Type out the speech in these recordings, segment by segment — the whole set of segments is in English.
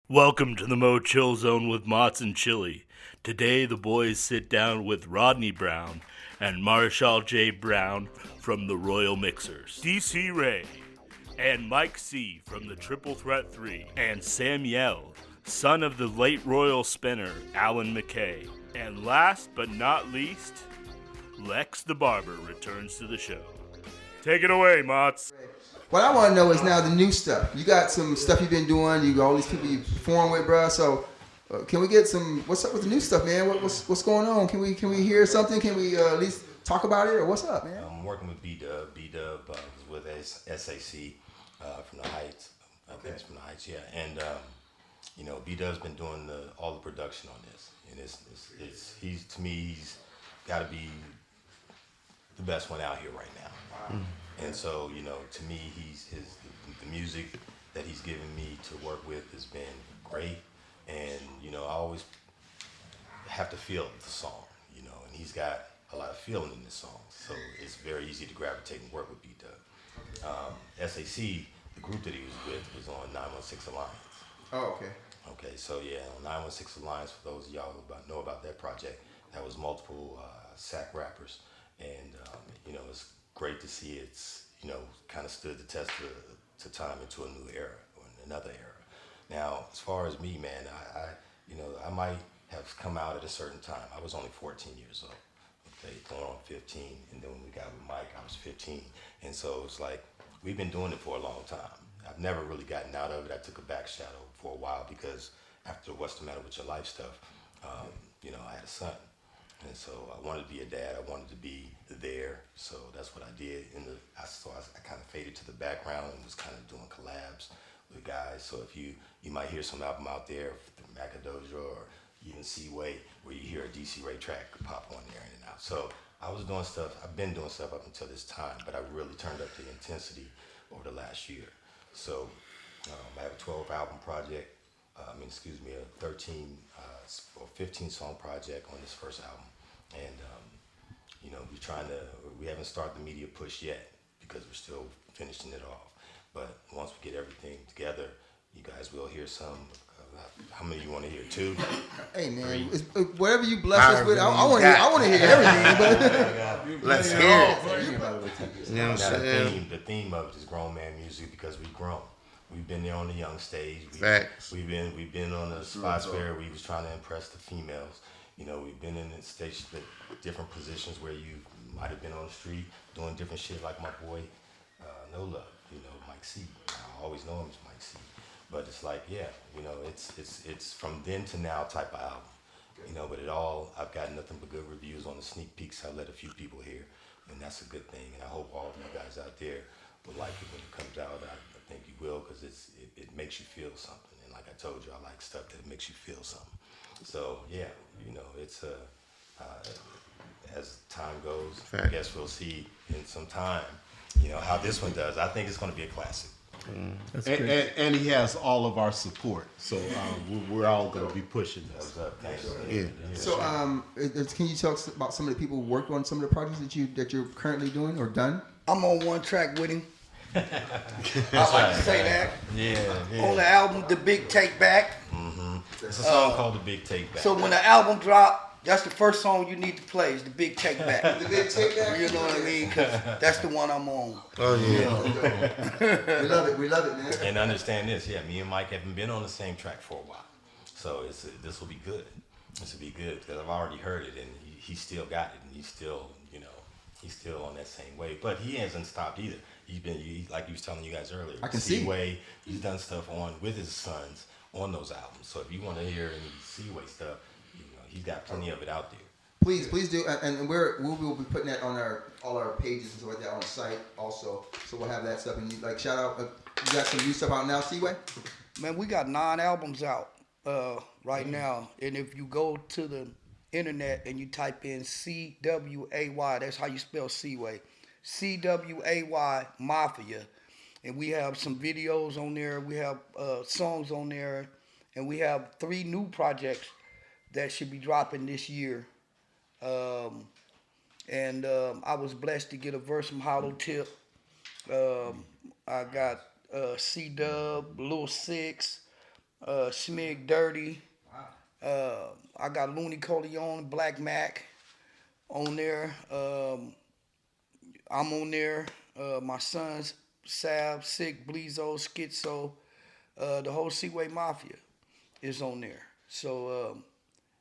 Welcome to the MoChill Zone with Mott's and Chili. Today the boys sit down with Rodney Brown and Marshall J. Brown from the Royal Mixers, DC Ray, and Mike C. from the Triple Threat 3, and Samuel, son of the late Royal spinner Alan McKay. And last but not least, Lex the Barber returns to the show. Take it away, Motts. What I want to know is now the new stuff. You got some stuff you've been doing. You got all these people you perform with, bro. So, can we get some? What's up with the new stuff, man? What's going on? Can we hear something? Can we at least talk about it, or what's up, man? I'm working with B-Dub. B-Dub was with SAC from the Heights. I think it's from the Heights, yeah. And B-Dub's been doing all the production on this, and he's to me he's got to be the best one out here right now. Wow. And so, to me, the music that he's given me to work with has been great. And, I always have to feel the song, and he's got a lot of feeling in this song. So it's very easy to gravitate and work with B-Dub. SAC, the group that he was with, was on 916 Alliance. Oh, okay. Okay, so yeah, on 916 Alliance, for those of y'all who know about that project, that was multiple SAC rappers. And, it's great to see it's, kind of stood the test to time into a new era or another era. Now, as far as me, man, I might have come out at a certain time. I was only 14 years old, okay, going on 15. And then when we got with Mike, I was 15. And so it's like, we've been doing it for a long time. I've never really gotten out of it. I took a back shadow for a while because after What's the Matter with Your Life stuff, I had a son. And so I wanted to be a dad. I wanted to be there. So that's what I did. I kind of faded to the background and was kind of doing collabs with guys. So if you might hear some album out there through Macadoja or even C Way where you hear a DC Ray track pop on there in and out. So I was doing stuff. I've been doing stuff up until this time, but I really turned up the intensity over the last year. So I have a 12 album project. A 13 or 15 song project on this first album. And, we haven't started the media push yet because we're still finishing it off. But once we get everything together, you guys will hear some. How many you want to hear? 2? Hey, man, whatever you bless us with, I want to hear everything. But let's hear it. The theme of it is grown man music because we've grown. We've been there on the young stage. We've been on the spots where we was trying to impress the females. We've been in stations at different positions where you might have been on the street doing different shit like my boy, No Love, Mike C. I always know him as Mike C. But it's like, yeah, it's from then to now type of album. But I've got nothing but good reviews on the sneak peeks. I let a few people hear, and that's a good thing. And I hope all of you guys out there will like it when it comes out. I think you will because it makes you feel something. And like I told you, I like stuff that makes you feel something. So yeah, it's as time goes, I guess we'll see in some time, how this one does. I think it's going to be a classic. And he has all of our support, so we're all going to be pushing this. Yeah. So, can you talk about some of the people who worked on some of the projects that you're currently doing or done? I'm on one track with him. I like to say that. Yeah. On the album, The Big Take Back. Mm-hmm. It's a song called The Big Take Back. So when the album drop, that's the first song you need to play is The Big Take Back. The Big Take Back? You know what I mean? 'Cause that's the one I'm on. Oh, yeah. We love it, man. And understand this, yeah, me and Mike haven't been on the same track for a while. So this will be good. This will be good because I've already heard it and he still got it and he's still on that same wave. But he hasn't stopped either. Like he was telling you guys earlier. I can see. C-Way, he's done stuff with his sons on those albums. So if you want to hear any C-Way stuff, he's got plenty of it out there. Please do, and we'll be putting that on all our pages and stuff like that on the site also. So we'll have that stuff. And shout out, you got some new stuff out now, C Way? Man, we got 9 albums out right now, and if you go to the internet and you type in CWAY, that's how you spell C-Way. CWAY Mafia, and we have some videos on there. We have songs on there, and we have 3 new projects that should be dropping this year. I was blessed to get a verse from Hollow Tip. I got C-Dub, Lil 6, Smig Dirty. I got Looney Coleon, Black Mac on there. I'm on there. My sons, Sab, Sick, Bleezo, Schizo, the whole C Way Mafia is on there. So,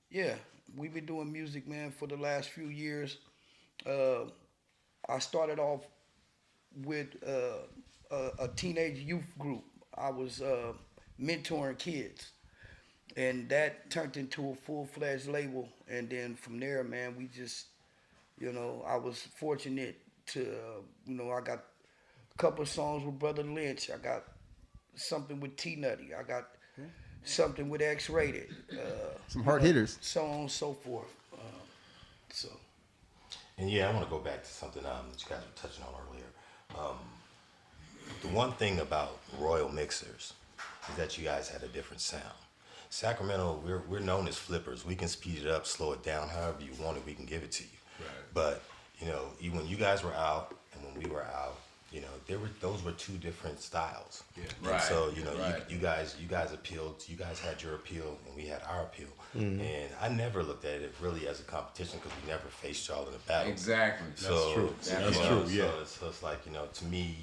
yeah, we've been doing music, man, for the last few years. I started off with a teenage youth group. I was mentoring kids. And that turned into a full-fledged label. And then from there, man, we just, I was fortunate to, I got a couple of songs with Brother Lynch. I got something with T Nutty. I got something with X Rated. Some hard hitters. So on and so forth. So. And yeah, I want to go back to something that you guys were touching on earlier. The one thing about Royal Mixers is that you guys had a different sound. Sacramento, we're known as flippers. We can speed it up, slow it down, however you want it, we can give it to you. Right. But, when you guys were out and when we were out, those were two different styles. Yeah. And right. so, you guys appealed, you guys had your appeal and we had our appeal. Mm-hmm. And I never looked at it really as a competition because we never faced y'all in a battle. Exactly. So, That's true. Yeah. So it's like, to me,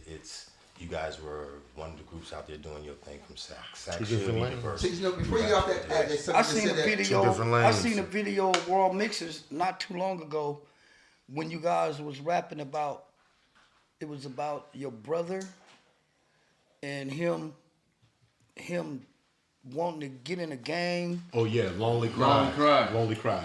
it's you guys were one of the groups out there doing your thing from Sac. Before you get off that, I seen a video. I seen a video of World Mixers not too long ago when you guys was rapping about. It was about your brother and him wanting to get in a gang. Oh yeah, Lonely Cry.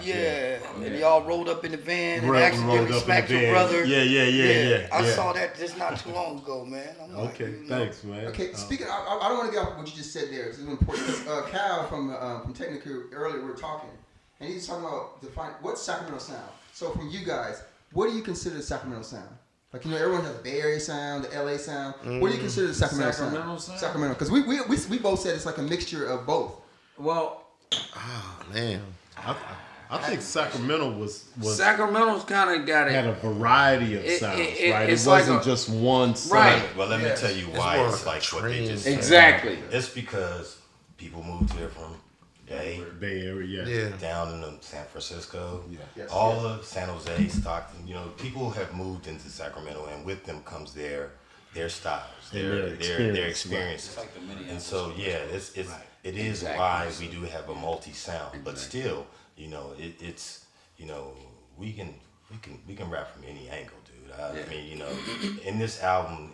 Yeah. And y'all rolled up in the van and accidentally smacked your brother. Yeah. I saw that just not too long ago, man. I'm okay, thanks, man. Okay, speaking, I don't want to get off what you just said there. It's important because Cal from Technical earlier we were talking, and he's talking about what's Sacramento sound. So from you guys, what do you consider the Sacramento sound? Like, everyone has the Bay Area sound, the LA sound. What do you consider the Sacramento sound? Sacramento, because we both said it's like a mixture of both. Well, man, I think Sacramento was Sacramento's kind of got had a variety of sounds, right? It it's wasn't like just one sound. Right. Well, let me tell you why it's like what they just said. Exactly. It's because people moved here from Bay Area, down in San Francisco, Yes, all of San Jose, Stockton. People have moved into Sacramento, and with them comes their styles, their experiences. Right. And so it is why we do have a multi-sound, but still, it's we can rap from any angle, dude. I mean, in this album,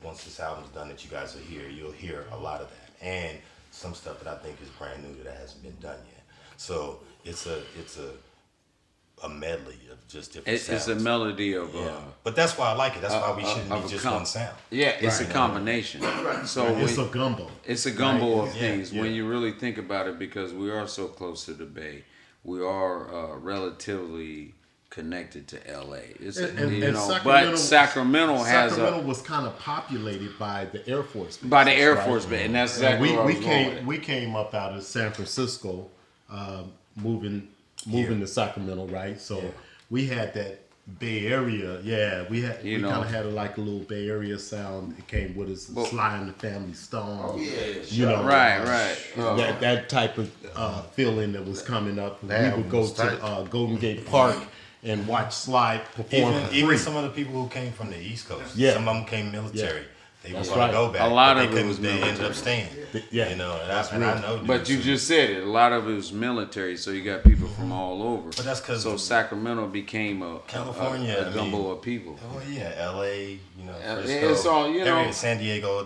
once this album's done, that you guys are here, you'll hear a lot of that, and some stuff that I think is brand new that hasn't been done yet. So it's a medley of just different sounds. It's a melody of but that's why I like it. That's why we shouldn't be just one sound. Yeah, it's a combination. So it's a gumbo. It's a gumbo of things when you really think about it, because we are so close to the Bay. We are relatively connected to LA. But Sacramento was kind of populated by the Air Force Base. By the Air Force Base, and that's exactly we came up out of San Francisco, moving to Sacramento, right? So we had that Bay Area, we kind of had like a little Bay Area sound. It came with us, Sly and the Family Stone. Right. That type of feeling that was coming up. We would go to Golden Gate Park and watch Sly perform. Even some of the people who came from the East Coast, some of them came military. They were going to go back. A lot but of it was they ended up staying. And I know. But you just said it. A lot of it was military, so you got people from all over. But that's because Sacramento became a gumbo of people. Oh yeah, LA, Frisco, it's all San Diego.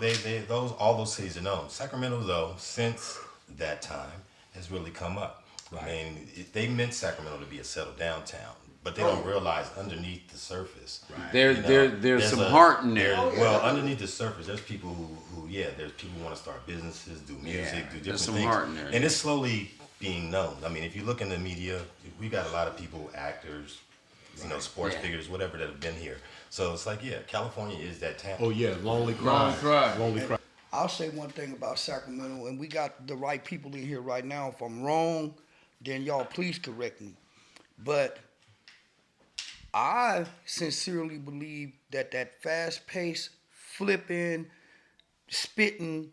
All those cities are known. Sacramento, though, since that time, has really come up. Right. I mean, they meant Sacramento to be a settled downtown. But they don't realize underneath the surface, there's some heart in there. Well, underneath the surface, there's people there's people who want to start businesses, do music, do different there's some things. Heart in there. And it's slowly being known. I mean, if you look in the media, we got a lot of people, actors, sports figures, whatever, that have been here. So it's like, California is that town. Oh yeah, Lonely Cry. I'll say one thing about Sacramento, and we got the right people in here right now. If I'm wrong, then y'all please correct me. But I sincerely believe that fast-paced, flipping, spitting,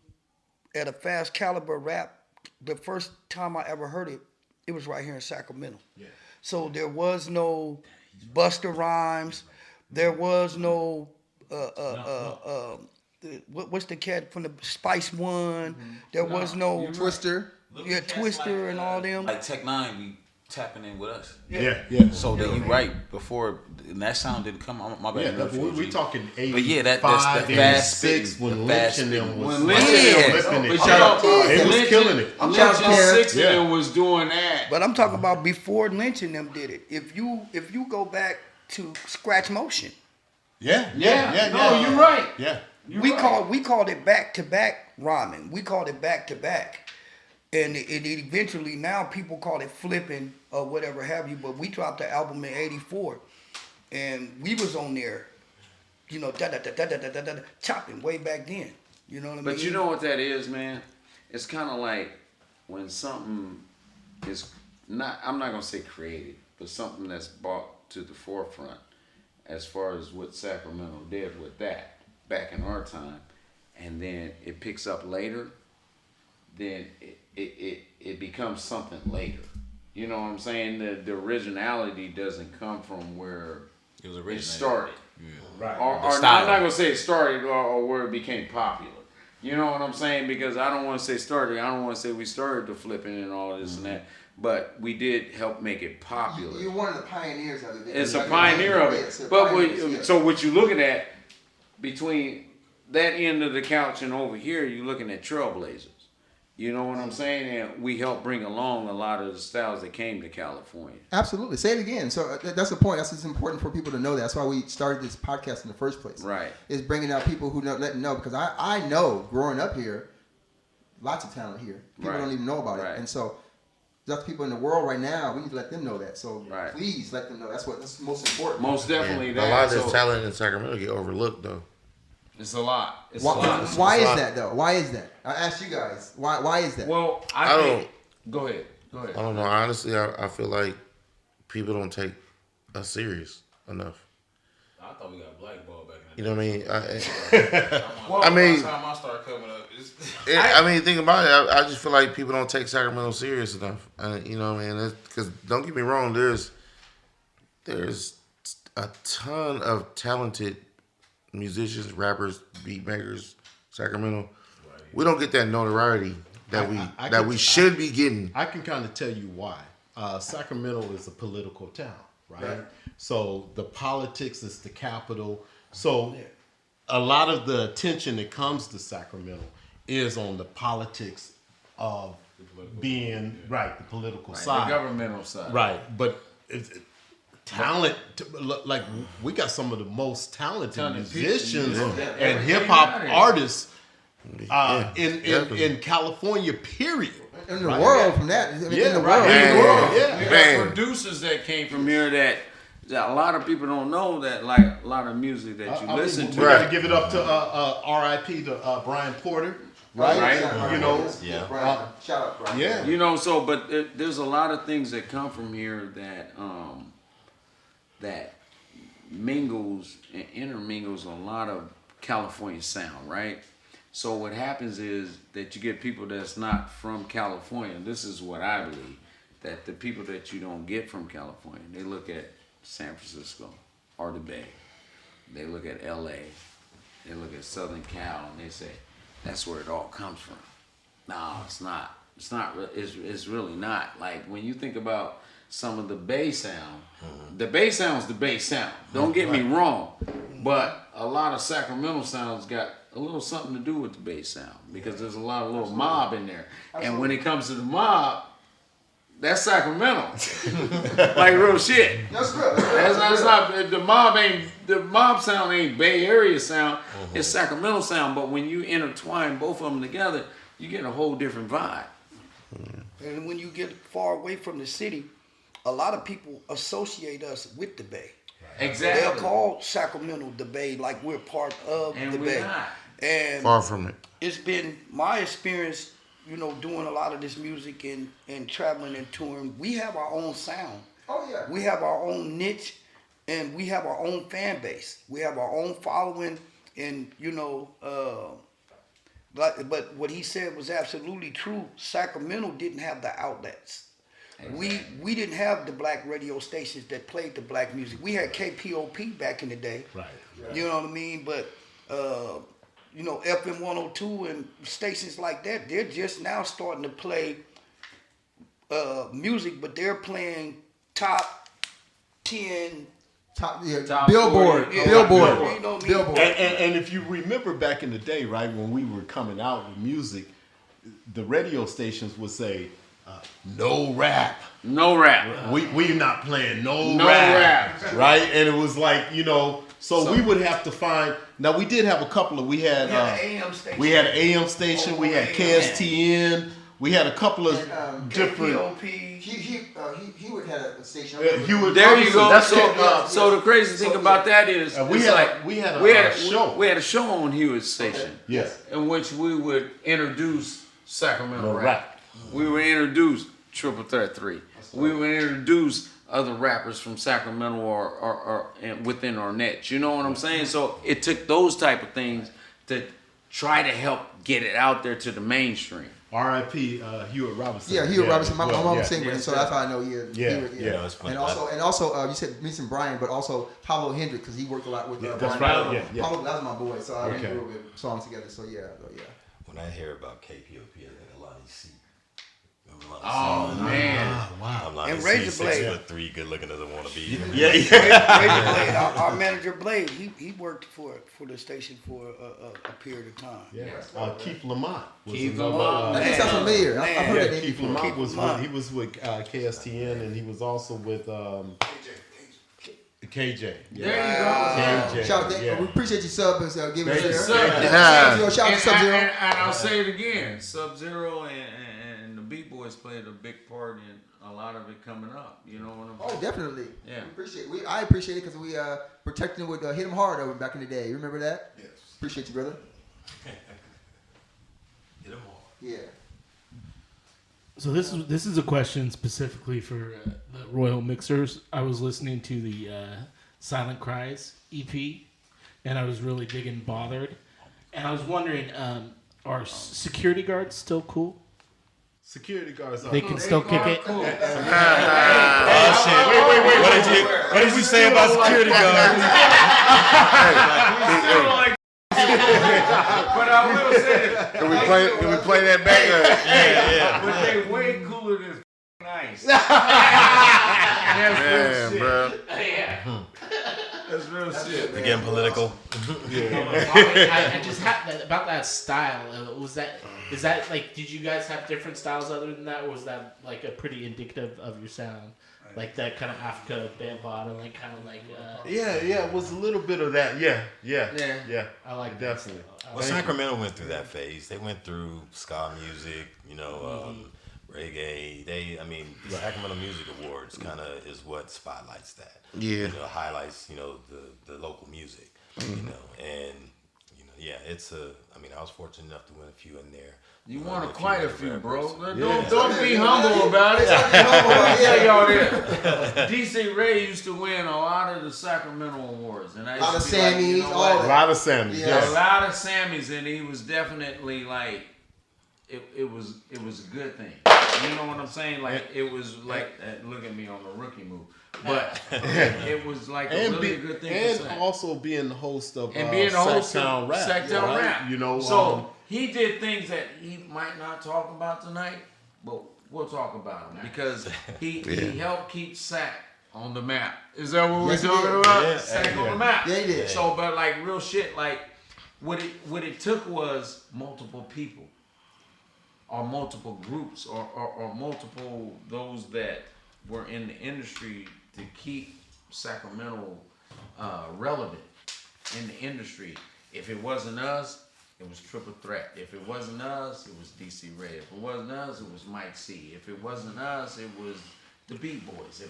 at a Fast Caliber rap, the first time I ever heard it, it was right here in Sacramento. Yeah. So there was no Busta Rhymes. There was no what's the cat from the Spice One? There was no Twister. Yeah, Twister and all them. Like Tech Nine, we tapping in with us. Yeah. So that you right before, and that sound didn't come on my bad. Yeah, we talking 85, but yeah, that's the fast 86 when Lynch and them was flipping it. They was killing it. Lynch and 6 and them was doing that. But I'm talking about before Lynch and them did it. If you go back to Scratch Motion. Yeah. No, you're right. Yeah. We called it back to back rhyming. We called it back to back. And it eventually now people call it flipping or whatever have you. But we dropped the album in '84, and we was on there, you know, chopping way back then. You know what I mean? But you know what that is, man? It's kind of like when something is not, I'm not gonna say created, but something that's brought to the forefront, as far as what Sacramento did with that back in our time, and then it picks up later. Then it becomes something later. You know what I'm saying? The originality doesn't come from where it started. Yeah. Right. Or I'm not going to say it started or where it became popular. You know what I'm saying? Because I don't want to say started. I don't want to say we started the flipping and all this and that. But we did help make it popular. You're one of the pioneers of it. It's a pioneer of it. So what you're looking at between that end of the couch and over here, you're looking at trailblazers. You know what I'm saying? And we helped bring along a lot of the styles that came to California. Absolutely. Say it again. So that's the point. It's important for people to know that. That's why we started this podcast in the first place. Right. Is bringing out people who let them know. Because I know, growing up here, lots of talent here. People don't even know about it. And so there's people in the world right now, we need to let them know that. So please let them know. That's most important. Most definitely. A lot of this talent in Sacramento get overlooked, though. It's a lot. Why is that, though? Why is that? I asked you guys. Why is that? Well, I don't. Go ahead. I don't know. Honestly, I feel like people don't take us serious enough. I thought we got blackballed back in You know what I mean? I mean, by the time I started coming up, I mean, think about it. I just feel like people don't take Sacramento serious enough. You know what I mean? Because don't get me wrong, there's a ton of talented musicians, rappers, beat makers, Sacramento. We don't get that notoriety that we should be getting. I can kind of tell you why. Sacramento is a political town, right? So the politics is the capital. So a lot of the attention that comes to Sacramento is on the politics of being the political side, the governmental side, right? But talent, like we got some of the most talented musicians and hip hop artists in California, period. In the world, from that, in the world, You got producers that came from here that a lot of people don't know that, like a lot of music that you listen to. We got to give it up to R.I.P. to Brian Porter. Right. You know. Brian. Shout out, Brian. Yeah. You know. So, but there's a lot of things that come from here that mingles and intermingles a lot of California sound, right? So what happens is that you get people that's not from California. This is what I believe, that the people that you don't get from California, they look at San Francisco or the Bay. They look at LA. They look at Southern Cal and they say, that's where it all comes from. No, it's not. It's not. It's really not. Like when you think about some of the Bay sound, the Bay sound's the Bay sound. Don't get me wrong, but a lot of Sacramento sounds got a little something to do with the Bay sound because there's a lot of little mob in there. And when it comes to the mob, that's Sacramento. Like real shit. That's real. That's not the mob sound ain't Bay Area sound. It's Sacramento sound. But when you intertwine both of them together, you get a whole different vibe. And when you get far away from the city, a lot of people associate us with the Bay. Exactly. They'll call Sacramento the Bay, like we're part of the Bay. Not. And far from it. It's been my experience, you know, doing a lot of this music and traveling and touring. We have our own sound. Oh yeah. We have our own niche, and we have our own fan base. We have our own following, and you know, but what he said was absolutely true. Sacramento didn't have the outlets. Exactly. We didn't have the black radio stations that played the black music. We had KPOP back in the day. Right. You know what I mean? But FM 102 and stations like that, they're just now starting to play music, but they're playing top 10. Top Billboard. Billboard. You know what I mean? Billboard. And if you remember back in the day, right, when we were coming out with music, the radio stations would say, no rap. No rap. We're not playing no rap. Right? And it was like, so we would have to find. Now we did have a couple of. We had an AM station. We had an AM station. We had KSTN. We had a couple of different. He would have a station. There you go. So the crazy thing about that is we had a show. We had a show on Hewitt's station. Okay. Yes. In which we would introduce Sacramento rap. We would introduce Triple Threat 3. We would introduce other rappers from Sacramento or within our niche. You know what I'm saying? So it took those type of things to try to help get it out there to the mainstream. R.I.P. Hewitt Robinson. Yeah, Hewitt Robinson. My mom was singing with him, so that's how I know. Yeah. And also, you said mention Brian, but also Pablo Hendrick, because he worked a lot with Brian. That's right. Yeah. Pablo, that was my boy, so I remember we did songs together. So yeah. When I hear about KPOP, I think Alani C. Oh man! Wow. I'm like, and Razor Blade, 6'3", good looking as I want to be. Yeah. Razor Blade, our manager Blade, he worked for the station for a period of time. Yeah. Keith Lamont. That sounds familiar. I've heard that name. Keith Lamont was with KSTN, and he was also with KJ. Yeah. There you go. Shout out, we appreciate your sub and giving us Shout out to Sub-Zero. And I'll say it again, Sub-Zero and the Beat Boys played a big part in a lot of it coming up. You know what I'm saying? Oh, definitely. Yeah. I appreciate it because we protected him with Hit 'em Hard over back in the day. You remember that? Yes. Appreciate you, brother. Hit 'em hard. Yeah. So this is a question specifically for the Royal Mixers. I was listening to the Silent Cries EP, and I was really digging Bothered. And I was wondering, are security guards still cool? Security guards. They can still kick it. Oh shit! Wait! What did you say about security guards? But I will say this. Can we play that back? Yeah. But they way cooler than nice. Man, bro. That's real shit. We're getting political. I just have about that style. Is that like? Did you guys have different styles other than that, or was that like a pretty indicative of your sound? Like that kind of Africa band bottom, like kind of like. Yeah, it was a little bit of that. Yeah. I like definitely. Well, Sacramento went through that phase. They went through ska music, reggae. The Sacramento Music Awards kind of is what spotlights that. Yeah. Highlights, the local music. It's I was fortunate enough to win a few in there. You won quite a few, bro. Yeah. Don't be humble about it. Let me tell y'all this. DC Ray used to win a lot of the Sacramento awards, and a lot of Sammys, a lot of Sammys. Yeah, a lot of Sammys, and he was definitely like, it was a good thing. You know what I'm saying? Like it was like, look at me on the rookie move. But it was like a really good thing to say. And also being the host of Sacktown Rap. Sacktown Rap. So he did things that he might not talk about tonight, but we'll talk about him because he helped keep Sack on the map. Is that what we're talking about? Yeah. Sack on the map. Yeah, he did. So, but like real shit, like what it took was multiple people, or multiple groups, or multiple those that were in the industry to keep Sacramento relevant in the industry. If it wasn't us, it was Triple Threat. If it wasn't us, it was DC Ray. If it wasn't us, it was Mike C. If it wasn't us, it was the Beat Boys.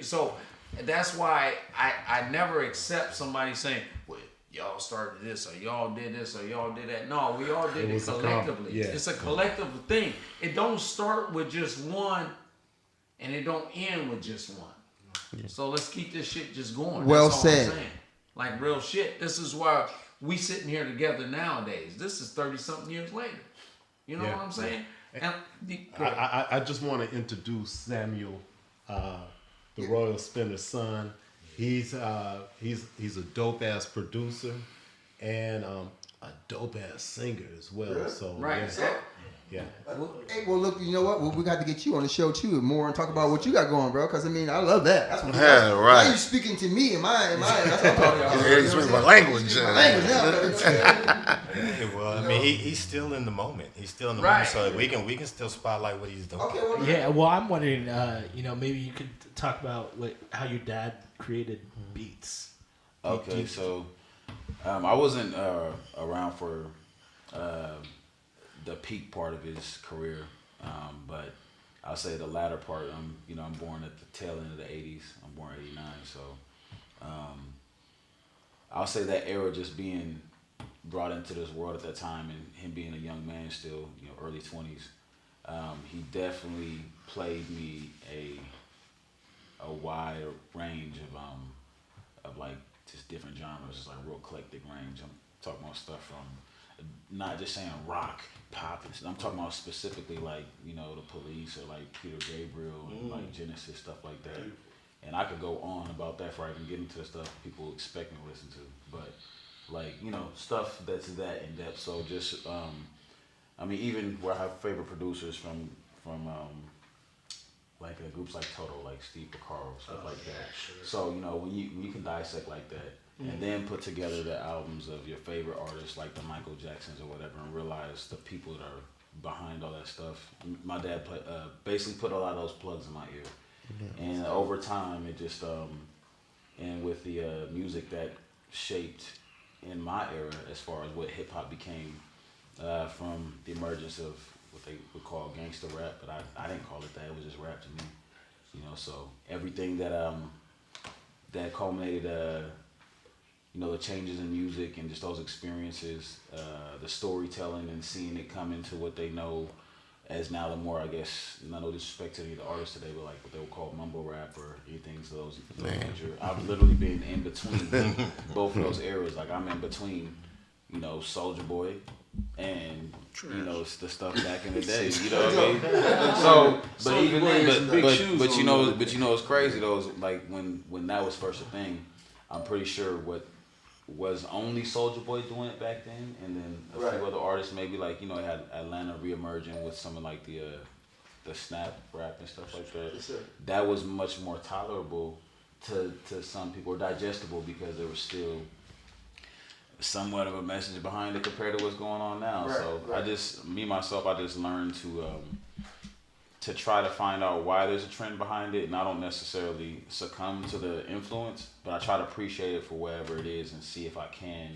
So that's why I never accept somebody saying, well, y'all started this, or y'all did this, or y'all did that. No, we all did it collectively. It's a collective thing. It don't start with just one, and it don't end with just one. So let's keep this shit just going. Well That's all said. I'm saying. Like real shit. This is why we sitting here together nowadays. This is 30-something years later. You know what I'm saying? And I just want to introduce Samuel, the Royal Spinner's son. He's a dope ass producer and a dope ass singer as well. So yeah. Hey, well, look, you know what? Well, we got to get you on the show too, more and talk about what you got going, bro. Because I mean, I love that. That's what Why are you speaking to me? Am I? That's what I'm talking about. Yeah, you speak my language. Well, I mean, he's still in the moment. He's still in the moment, so we can still spotlight what he's doing. Okay. Well, yeah. Well, I'm wondering, maybe you could talk about how your dad created beats. Okay, so I wasn't around for the peak part of his career, but I'll say the latter part. I'm born at the tail end of the '80s. I'm born '89, so I'll say that era just being brought into this world at that time, and him being a young man still, early 20s. He definitely played me a wide range of like just different genres, just like real eclectic range. I'm talking about stuff from not just saying rock, pop, and stuff. I'm talking about specifically like the Police or like Peter Gabriel and like Genesis, stuff like that. And I could go on about that before I even get into the stuff people expect me to listen to, but like stuff that's that in depth. So just even where I have favorite producers from like groups like Toto, like Steve Porcaro, stuff like that. Sure. So when you can dissect like that, and then put together the albums of your favorite artists like the Michael Jacksons or whatever, and realize the people that are behind all that stuff. My dad basically put a lot of those plugs in my ear, and over time it just and with the music that shaped in my era as far as what hip hop became, from the emergence of what they would call gangster rap, but I didn't call it that. It was just rap to me, So everything that culminated, the changes in music and just those experiences, the storytelling and seeing it come into what they know as now the more, I guess, no disrespect to any of the artists today, but like what they would call mumble rap or anything to those nature. I've literally been in between both of those eras. Like I'm in between, Soulja Boy and it's the stuff back in the day. You know what I mean? So, but even then, but it's crazy though. Is like when that was first a thing, I'm pretty sure what was only Soulja Boy doing it back then, and then a few other artists maybe like had Atlanta reemerging with some of like the snap rap and stuff like that. Yes, that was much more tolerable to some people, or digestible, because there was still somewhat of a message behind it compared to what's going on now. I just learned to try to find out why there's a trend behind it, and I don't necessarily succumb to the influence, but I try to appreciate it for whatever it is and see if I can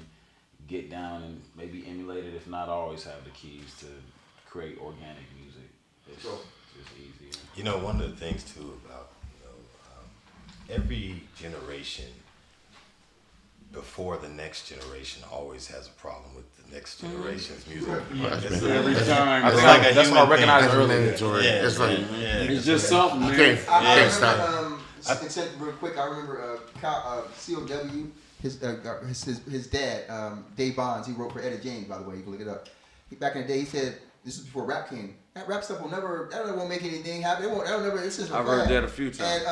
get down and maybe emulate it. If not, I always have the keys to create organic music. It's just easy. One of the things too about every generation before the next generation always has a problem with the next generation's music. Every time. I think that's what I recognized earlier. It's just something, man. I remember, real quick, I remember COW, his dad, Dave Bonds, he wrote for Etta James, by the way, you can look it up. Back in the day, he said, this was before rap came, that rap stuff won't make anything happen. It's just I've heard that a few times.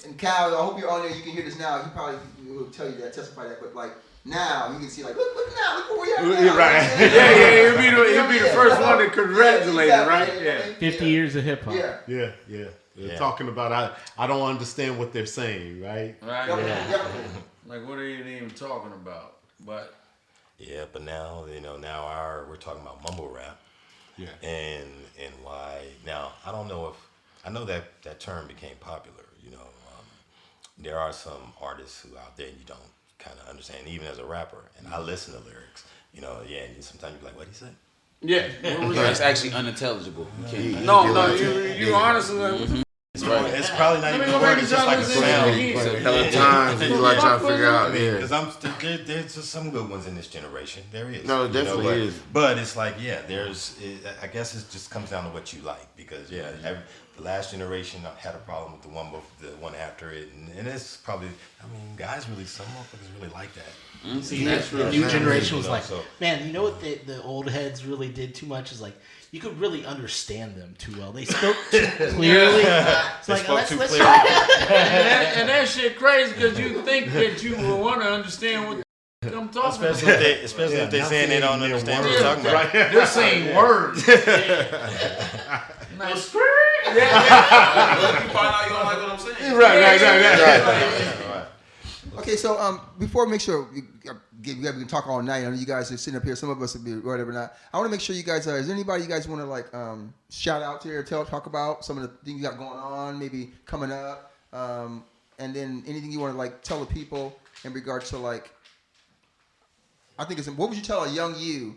And Cal, I hope you're on there, you can hear this now, he probably will tell you that, testify that, but like, now you can see like, look now, look where we are now. Right. He'll be the first one to congratulate him, right? Yeah. 50 years of hip hop. Yeah. They're talking about I don't understand what they're saying, right? Right. Yeah. Like what are you even talking about? But but now we're talking about mumble rap. Yeah. And why now? I don't know if I know that term became popular. There are some artists who out there you don't kind of understand, even as a rapper. And I listen to lyrics. And sometimes you're like, what did he say? Yeah. It's actually unintelligible. You honestly. It's probably not even a word. It's just like a sound. Hella times you like trying to figure out. Because there's just some good ones in this generation. There is. No, it definitely is. But it's like, I guess it just comes down to what you like. Because the last generation had a problem with the one after it, and it's probably. I mean, guys really, some motherfuckers really like that. See, the new generation was like, man, you know what the old heads really did too much is like. You could really understand them too well. They spoke too clearly. It's like, let's and that shit crazy because you think that you will want to understand what I'm talking about. Especially if they're saying they don't understand what you're talking about. They're saying words. You find out you don't like what I'm saying. Right. Okay, so before make sure we can talk all night. I know you guys are sitting up here. Some of us will be whatever not. I want to make sure you guys are. Is there anybody you guys want to like shout out to or talk about some of the things you got going on, maybe coming up, and then anything you want to like tell the people in regards to like. I think it's what would you tell a young you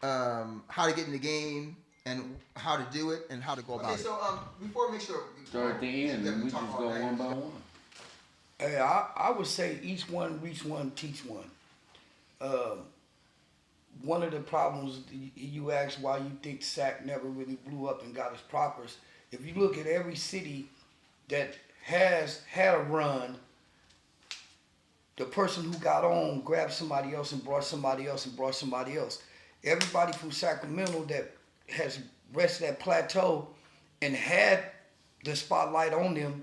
how to get in the game and how to do it and how to go about it. Okay, so before make sure start at the end and we just go one by one. Hey, I would say each one, reach one, teach one. One of the problems you asked why you think Sac never really blew up and got its propers. If you look at every city that has had a run, the person who got on grabbed somebody else and brought somebody else and brought somebody else. Everybody from Sacramento that has rested that plateau and had the spotlight on them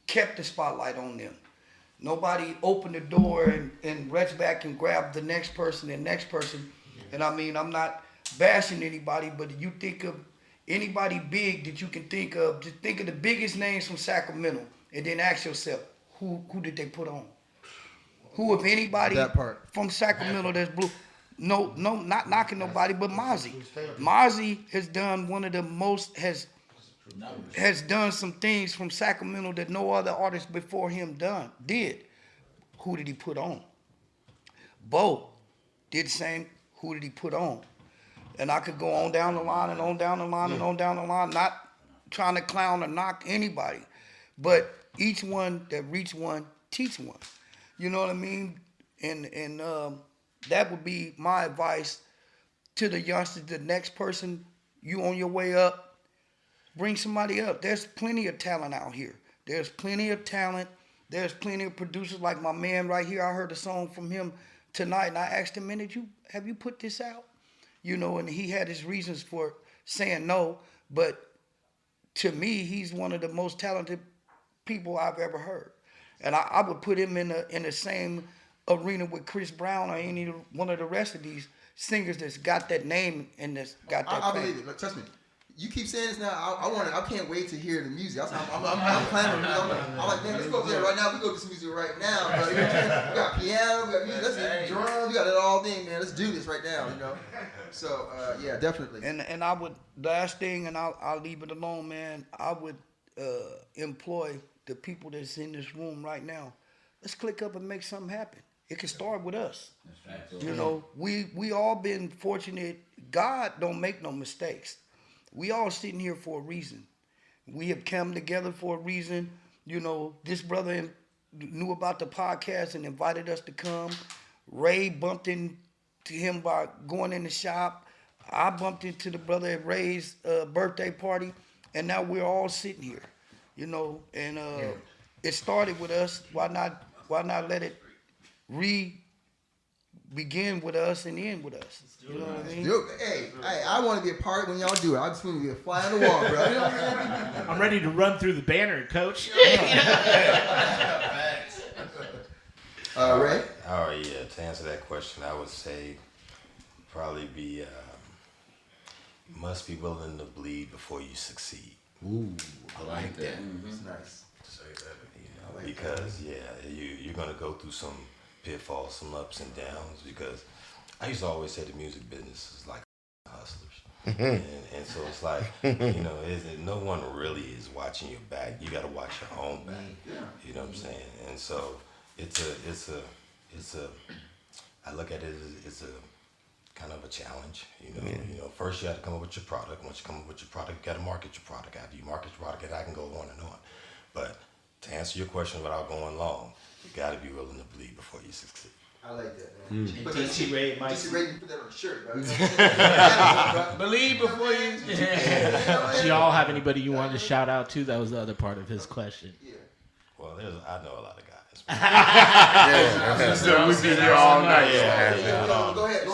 kept the spotlight on them. Nobody opened the door and reached back and grabbed the next person and next person. And I mean, I'm not bashing anybody, but you think of anybody big that you can think of, just think of the biggest names from Sacramento and then ask yourself, who did they put on? Who, if anybody from Sacramento that's blue? No, not knocking nobody, but Mozzie. Mozzie has done one of the most, has done some things from Sacramento that no other artist before him did. Who did he put on? Bo did the same. Who did he put on? And I could go on down the line and on down the line and on down the line, not trying to clown or knock anybody, but each one that reach one, teach one. You know what I mean? And that would be my advice to the youngsters. The next person, you on your way up, bring somebody up. There's plenty of talent out here. There's plenty of talent. There's plenty of producers like my man right here. I heard a song from him tonight, and I asked him, man, have you put this out? You know, and he had his reasons for saying no, but to me, he's one of the most talented people I've ever heard. And I would put him in the same arena with Chris Brown or any one of the rest of these singers that's got that name and that's got that I believe it. Look, trust me. You keep saying this now. I can't wait to hear the music. I'm planning. I'm like, man, let's go there right now. We go to some music right now. Bro. We got piano. We got music. Let's get drums. We got it all thing, man. Let's do this right now. You know. So yeah, definitely. And I would last thing, and I'll leave it alone, man. I would employ the people that's in this room right now. Let's click up and make something happen. It can start with us. You know, we all been fortunate. God don't make no mistakes. We all sitting here for a reason. We have come together for a reason. You know, this brother knew about the podcast and invited us to come. Ray bumped into him by going in the shop. I bumped into the brother at Ray's birthday party, and now we're all sitting here. You know, and it started with us. Why not let it begin with us and end with us? You know what I mean? Hey, I want to be a part when y'all do it. I just want to be a fly on the wall, bro. You know what I'm saying? I'm ready to run through the banner, Coach. Ray? Oh, yeah. To answer that question, I would say probably be must be willing to bleed before you succeed. Ooh, I like that. Mm-hmm. That's nice. Say that, because you're gonna go through some pitfalls, some ups and downs. Because I used to always say the music business is like hustlers, and so it's like no one really is watching your back. You got to watch your own back. You know what I'm saying? And so it's a I look at it as it's a kind of a challenge. You know, first you have to come up with your product. Once you come up with your product, you got to market your product. After you market your product, I can go on and on. But to answer your question without going long, you got to be willing to bleed before you succeed. I like that, man. And DC Ray might. DC Ray, you put that on a shirt, bro. Believe before you. Do y'all have anybody you wanted to shout out to? That was the other part of his question. Yeah. Well, I know a lot of guys. So we be here all night. Go ahead.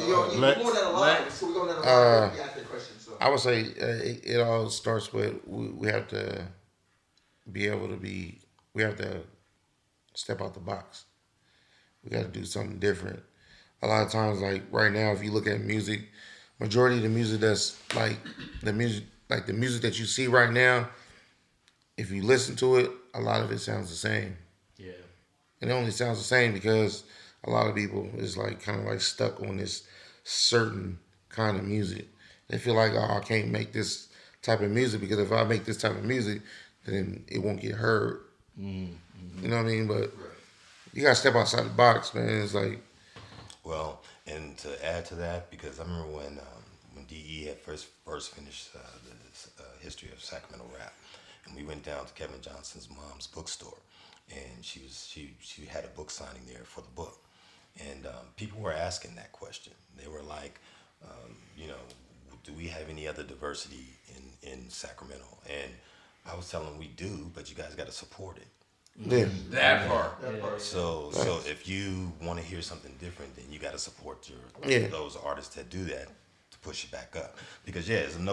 You're going down a lot, so we're going down a lot. You asked that question, so. I would say it all starts with we have to be able to be. We have to step out the box. We got to do something different. A lot of times, like right now, if you look at music, majority of the music that's like the music that you see right now, if you listen to it, a lot of it sounds the same. Yeah. And it only sounds the same because a lot of people is like kind of like stuck on this certain kind of music. They feel like, oh, I can't make this type of music because if I make this type of music, then it won't get heard. Mm-hmm. You know what I mean? But you gotta step outside the box, man. It's like, well, and to add to that, because I remember when DE had first finished the history of Sacramento rap, and we went down to Kevin Johnson's mom's bookstore, and she had a book signing there for the book, and people were asking that question. They were like, you know, do we have any other diversity in Sacramento? And I was telling them we do, but you guys got to support it. yeah. That part. So if you want to hear something different, then you got to support those artists that do that to push it back up. Because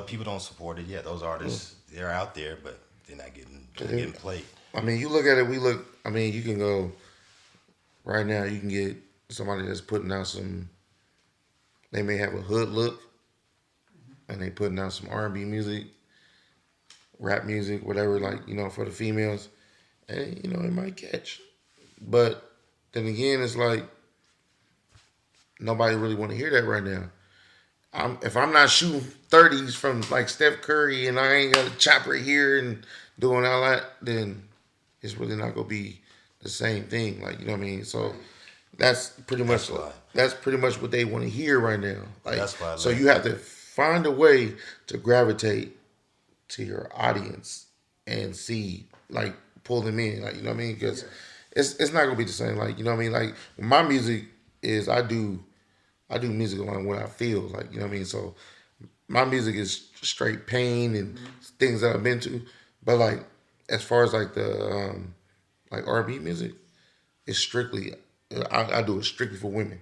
people don't support it. Yeah, those artists they're out there, but they're not getting played. I mean, you look at it. I mean, you can go right now. You can get somebody that's putting out some. They may have a hood look, and they putting out some R&B music, rap music, whatever. Like for the females. And, it might catch. But then again, it's like nobody really want to hear that right now. If I'm not shooting 30s from like Steph Curry and I ain't got a chopper here and doing all that, then it's really not going to be the same thing. Like, you know what I mean? So that's pretty much what they want to hear right now. Like, that's why so you have to find a way to gravitate to your audience and see, like, pull them in, like, you know what I mean? Because it's not gonna be the same. Like, you know what I mean? Like, my music is I do music on what I feel, like, you know what I mean? So my music is straight pain and things that I've been to. But like, as far as like the like R&B music, it's strictly I do it strictly for women.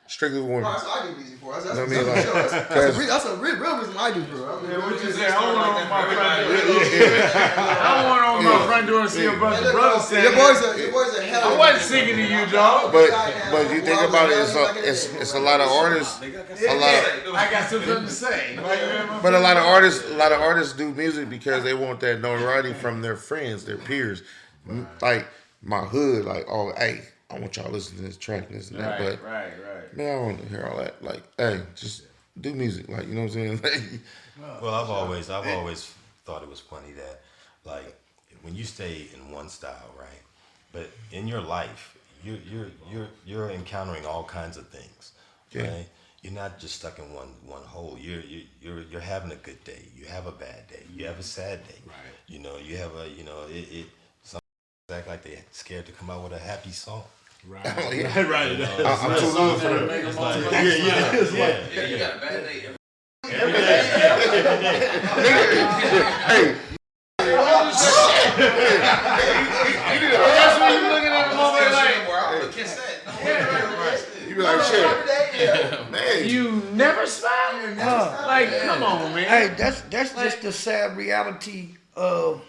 Strictly for women. That's what I do music for. That's what I mean? Like, that's a real reason I do, bro. What you say? I want on my front door and see a bunch of brothers singing. Your boys are hell. I wasn't singing to you, dog. But you think about it, it's a lot of artists. I got something to say. But a lot of artists do music because they want that notoriety from their friends, their peers. Like my hood, like, oh, hey, I want y'all to listen to this track and this and that. But Right. man, I don't want to hear all that. Like, hey, just do music. Like, you know what I'm saying? Well, I've always thought it was funny that, like, when you stay in one style, right? But in your life, you're encountering all kinds of things, right? You're not just stuck in one hole. You're having a good day. You have a bad day. You have a sad day. Right. You have some act like they're scared to come out with a happy song. Right. Oh, yeah. Right. I'm too good for that. You got a bad day every day. Hey. That's when you looking at the moment like, You be like, shit. Man. You never smile? Like, come on, man. Hey, that's just the sad reality of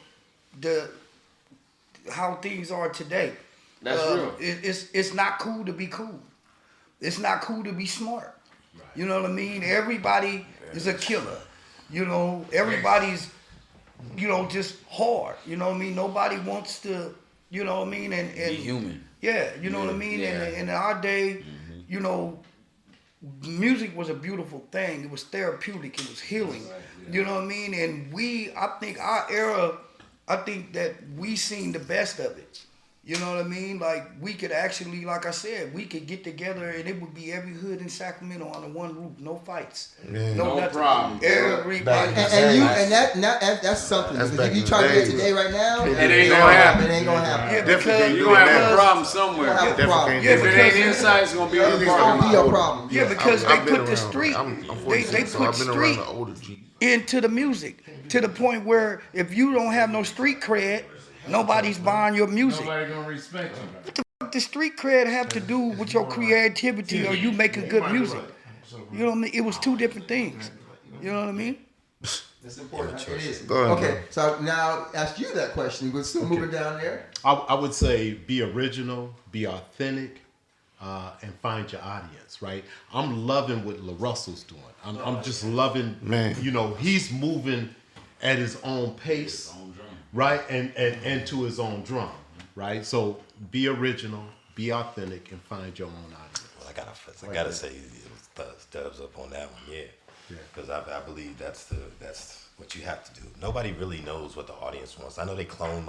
how things are today. That's real. It's not cool to be cool. It's not cool to be smart. Right. You know what I mean? Everybody is a killer. Everybody's, just hard. You know what I mean? Nobody wants to, you know what I mean? And be human. Yeah, you know what I mean? Yeah. And in our day, music was a beautiful thing. It was therapeutic. It was healing. You know what I mean? And I think our era, I think that we seen the best of it. You know what I mean? Like, we could actually, like I said, we could get together and it would be every hood in Sacramento under one roof. No fights. No problem. Everybody. That's something. That's Because if you back try in to the get today right now, It ain't gonna happen. It ain't gonna happen. Yeah, because You're gonna have a problem somewhere. You're gonna have a problem. Yeah, If it ain't because inside, it's gonna be on the it's gonna parking be lot. a problem. Yeah, because I've they been put the around. street, I'm they 46, so put I've been street around the older G. into the music to the point where if you don't have no street cred, nobody's buying your music. Nobody gonna respect you. What the street cred have to do with your creativity or you making good music? You know what I mean? It was two different things. You know what I mean? That's important. It is. Go ahead, Okay, so now ask you that question. We're still moving down there. I would say be original, be authentic, and find your audience, right? I'm loving what LaRussell's doing. I'm just loving, Man. you know, he's moving at his own pace, right? And to his own drum, right? So be original, be authentic, and find your own audience. Well, I gotta say, Stubbs up on that one, yeah. Because I believe that's what you have to do. Nobody really knows what the audience wants. I know they clone,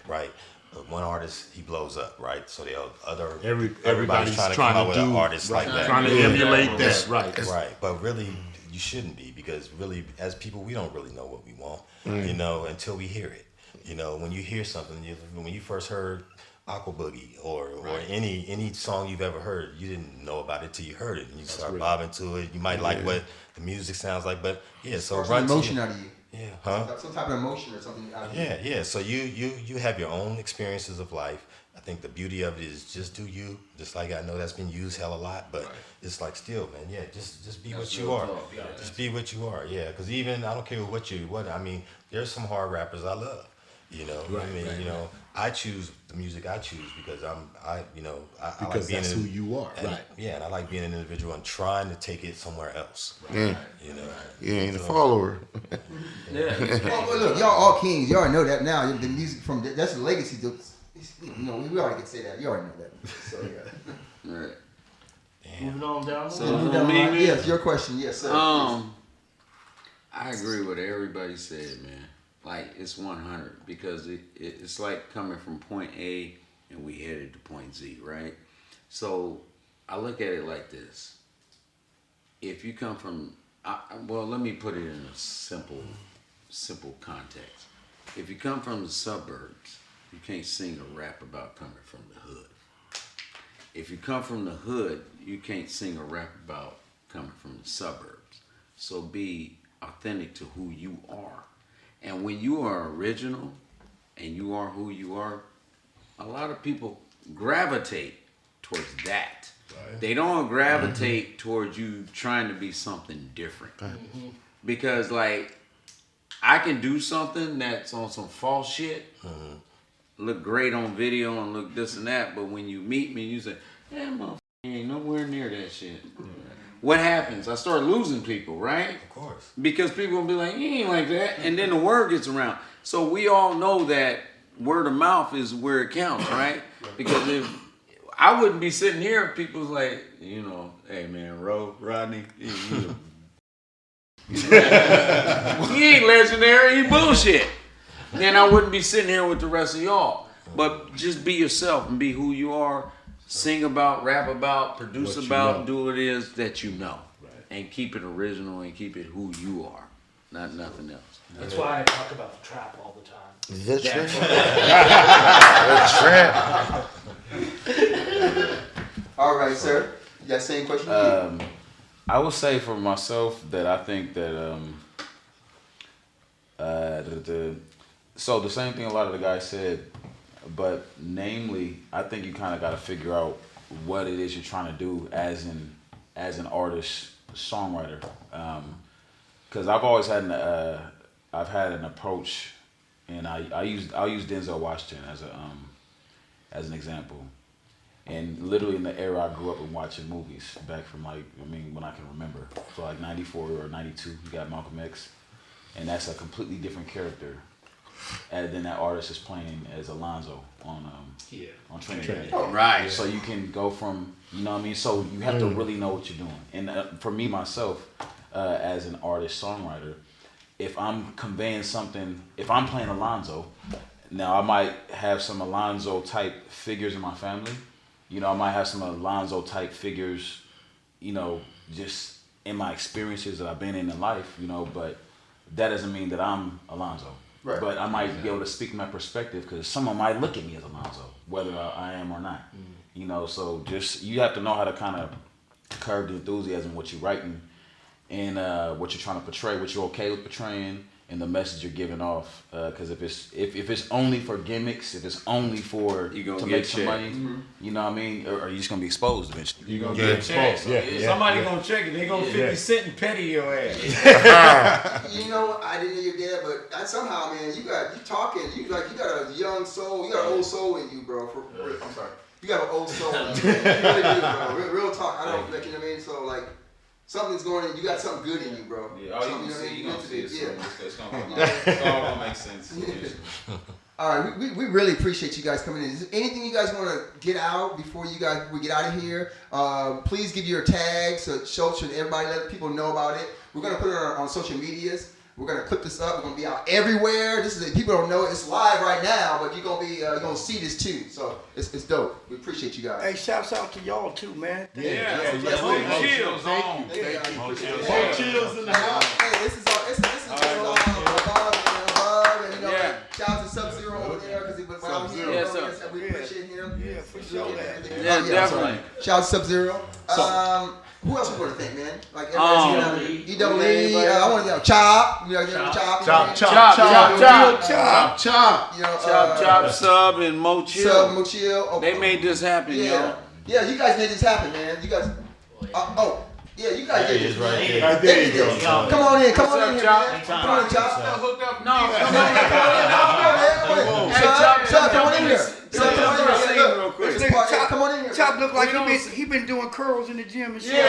right? But one artist, he blows up, right? So the other everybody's trying to come up with an artist like that, trying to emulate that, right? Right, but really, you shouldn't be, because really, as people, we don't really know what we want, you know, until we hear it. You know, when you hear something, when you first heard Aqua Boogie or any song you've ever heard, you didn't know about it till you heard it, and you start bobbing to it. You might like what the music sounds like, but so Or run some emotion out of you. Yeah, huh? Some type of emotion or something out of you. Yeah. So you have your own experiences of life. I think the beauty of it is just do you. Just like I know that's been used hell a lot, but it's like still, man. Yeah, just be what you are. Just be what you are. Yeah, because even I don't care what I mean. There's some hard rappers I love. You know, you know, I choose the music I choose because I like being that's who you are, and, right? Yeah, and I like being an individual and trying to take it somewhere else. Yeah. You know. You ain't a follower. Well, look, y'all all kings. Y'all already know that now. The music that's the legacy. You know, we already can say that. You already know that. So yeah. Right. Moving on down. So Moving for down the me, line. Yes, your question. Yes, sir. I agree with everybody said, man. Like, it's 100 because it's like coming from point A and we headed to point Z, right? So I look at it like this. If you come from, well, let me put it in a simple context. If you come from the suburbs, you can't sing or rap about coming from the hood. If you come from the hood, you can't sing or rap about coming from the suburbs. So be authentic to who you are. And when you are original and you are who you are, a lot of people gravitate towards that. Right. They don't gravitate towards you trying to be something different. Because, like, I can do something that's on some false shit, look great on video and look this and that, but when you meet me, you say, motherfucker ain't nowhere near that shit. What happens? I start losing people, right? Of course. Because people will be like, he ain't like that. And then the word gets around. So we all know that word of mouth is where it counts, right? Because if I wouldn't be sitting here if people's like, you know, hey man, Rodney, he ain't legendary, he bullshit. Then I wouldn't be sitting here with the rest of y'all. But just be yourself and be who you are. Sing about, rap about, produce about, do what it is that you know. Right. And keep it original and keep it who you are, not nothing else. That's why I talk about the trap all the time. The trap. The trap. All right, sir. You got the same question? I would say for myself that I think that so the same thing a lot of the guys said, but namely, I think you kind of got to figure out what it is you're trying to do as an artist, songwriter. Because I've always had an approach, and I'll use Denzel Washington as an example. And literally in the era I grew up in watching movies back from when I can remember. So like 94 or 92, you got Malcolm X, and that's a completely different character. And then that artist is playing as Alonzo on Trinidad. Oh, right. So you can go from, you know what I mean? So you have to really know what you're doing. And for me, myself, as an artist, songwriter, if I'm conveying something, if I'm playing Alonzo, Now I might have some Alonzo type figures in my family. You know, I might have some Alonzo type figures, you know, just in my experiences that I've been in life, you know, but that doesn't mean that I'm Alonzo. Right. But I might be able to speak my perspective because someone might look at me as Alonzo, whether I am or not. You know, so just you have to know how to kind of curb the enthusiasm, what you're writing, and what you're trying to portray, what you're okay with portraying, and the message you're giving off. Because if it's only for gimmicks, if it's only for to make some money, you know what I mean, or you're just gonna be exposed eventually. You're gonna get exposed. Somebody gonna check it. They gonna 50 Cent and petty your ass. You know, I didn't know your dad, but somehow, man, you got a young soul, you got an old soul in you, bro. I'm sorry. You got an old soul in you. You really do, bro. Real talk. I don't, you know what I mean? So, like, something's going in. You got something good in you, bro. Yeah, all you can see, you gonna see it. It's all gonna make sense. All right, we really appreciate you guys coming in. Is there anything you guys want to get out before we get out of here? Please give your tags so everybody let people know about it. We're gonna put it on social medias. We're gonna clip this up. We're gonna be out everywhere. People don't know it. It's live right now, but you're gonna see this too. So it's dope. We appreciate you guys. Hey, shouts out to y'all too, man. MoChill's on. MoChill's in the house. Hey, this is all above, and you know, shout out to Sub-Zero over there because he went out here. Yes, sir. We appreciate him. Yeah, for sure. Yeah, definitely. Shout out to Sub-Zero. Who else we want to thank, man? Like everybody, E-double-E, I want to Chop. You know, Chop. You know, Chop, Sub, and MoChill. MoChill. They made this happen, yo. Yeah, you guys made this happen, man. You guys. You guys did this, right man. there. There you go. Come on in, come on in, man. Come on in, Chop. Hooked up. Chop, come on in here. Come on in here. Chop look like he been doing curls in the gym and shit.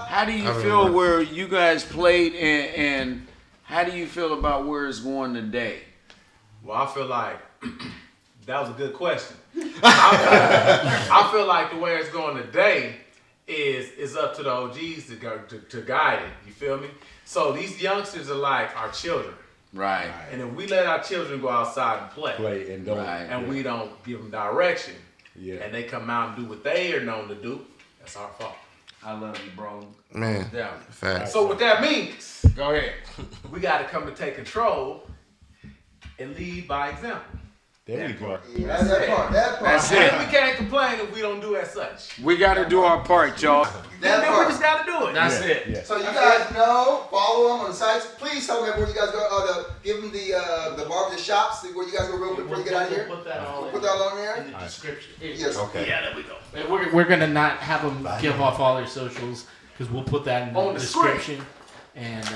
How do you feel where you guys played and how do you feel about where it's going today? Well, I feel like that was a good question. I feel like the way it's going today is up to the OGs to guide it. You feel me? So these youngsters are like our children. Right. And if we let our children go outside and play and don't, and we don't give them direction, and they come out and do what they are known to do, that's our fault. I love you, bro. Man. Yeah. Facts. So what that means, go ahead. We got to come and take control and lead by example. There you go. Yeah, that part. That's it. And we can't complain if we don't do as such. We got to do our part, y'all. Then we just got to do it. That's it. Yeah. So you guys know, follow them on the sites. Please tell them where you guys go. Give them the barber shops where you guys go real quick before you get out of here. Put that all on there. in the description. Yes. Okay. Yeah, there we go. We're gonna not have them give off all their socials because we'll put that in the description. And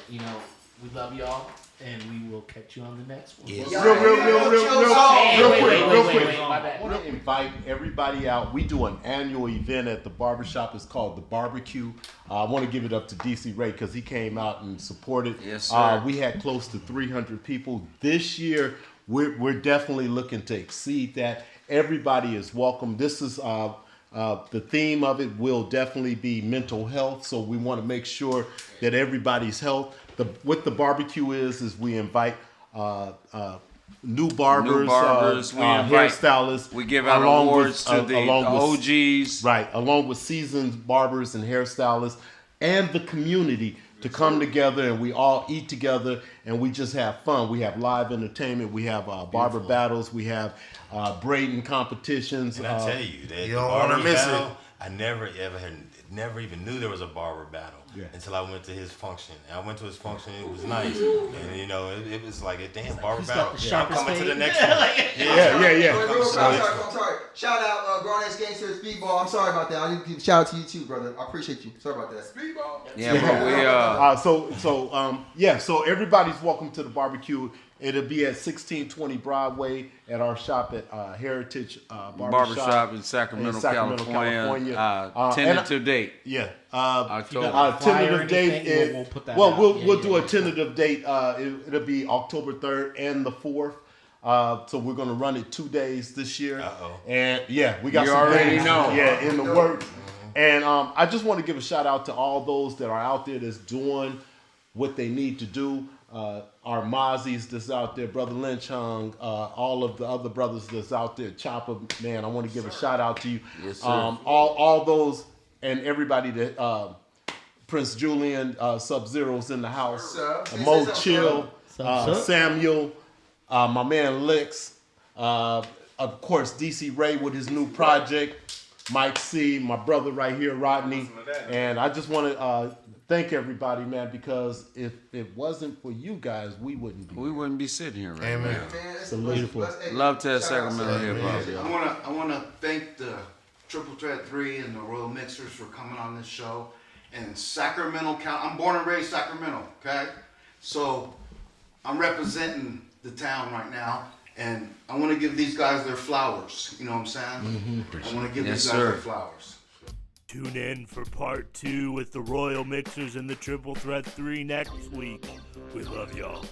you know, we love y'all. And we will catch you on the next one. Yes. Real quick. My bad. I want to invite everybody out. We do an annual event at the barbershop. It's called the Barbecue. I want to give it up to DC Ray because he came out and supported. Yes, sir. We had close to 300 people. This year, we're definitely looking to exceed that. Everybody is welcome. This is the theme of it will definitely be mental health. So we want to make sure that everybody's health. What the barbecue is we invite new barbers, hairstylists. We give out awards to the OGs. Right, along with seasoned barbers and hairstylists and the community to come together and we all eat together and we just have fun. We have live entertainment. We have barber battles. We have braiding competitions. And I tell you, that you don't want to miss it. I never even knew there was a barber battle until I went to his function. And I went to his function. It was nice, and you know, it was like a damn barber battle. I'm coming to the next one. I'm sorry. Shout out Grown Ass Gangster Speedball. I'm sorry about that. I need to give a shout out to you too, brother. I appreciate you. Sorry about that. Speedball. Yeah, but So everybody's welcome to the barbecue. It'll be at 1620 Broadway at our shop at Hairitage Barbershop in Sacramento, California. Tentative date. Yeah. October. Tentative date. We'll put that we'll do a tentative date. It'll be October 3rd and the 4th. So we're gonna run it 2 days this year. And we got you some already things, know. in the works. And I just want to give a shout out to all those that are out there that's doing what they need to do. Our Mozzies that's out there, Brother Lynch Hung, all of the other brothers that's out there, Chopper, man, I want to give a shout out to you. Yes, sir. All those and everybody that Prince Julian, Sub-Zero's in the house, MoChill, Samuel, my man Licks, of course DC Ray with his new project, Mike C, my brother right here, Rodney, and I just want to thank everybody, man, because if it wasn't for you guys, we wouldn't be sitting here right Amen. now. It's beautiful. Love to have Sacramento hip hop. I wanna thank the Triple Threat 3 and the Royal Mixers for coming on this show. And Sacramento, I'm born and raised Sacramento, okay? So I'm representing the town right now, and I want to give these guys their flowers. You know what I'm saying? I want to give these guys their flowers. Tune in for part 2 with the Royal Mixers and the Triple Threat 3 next week. We love y'all.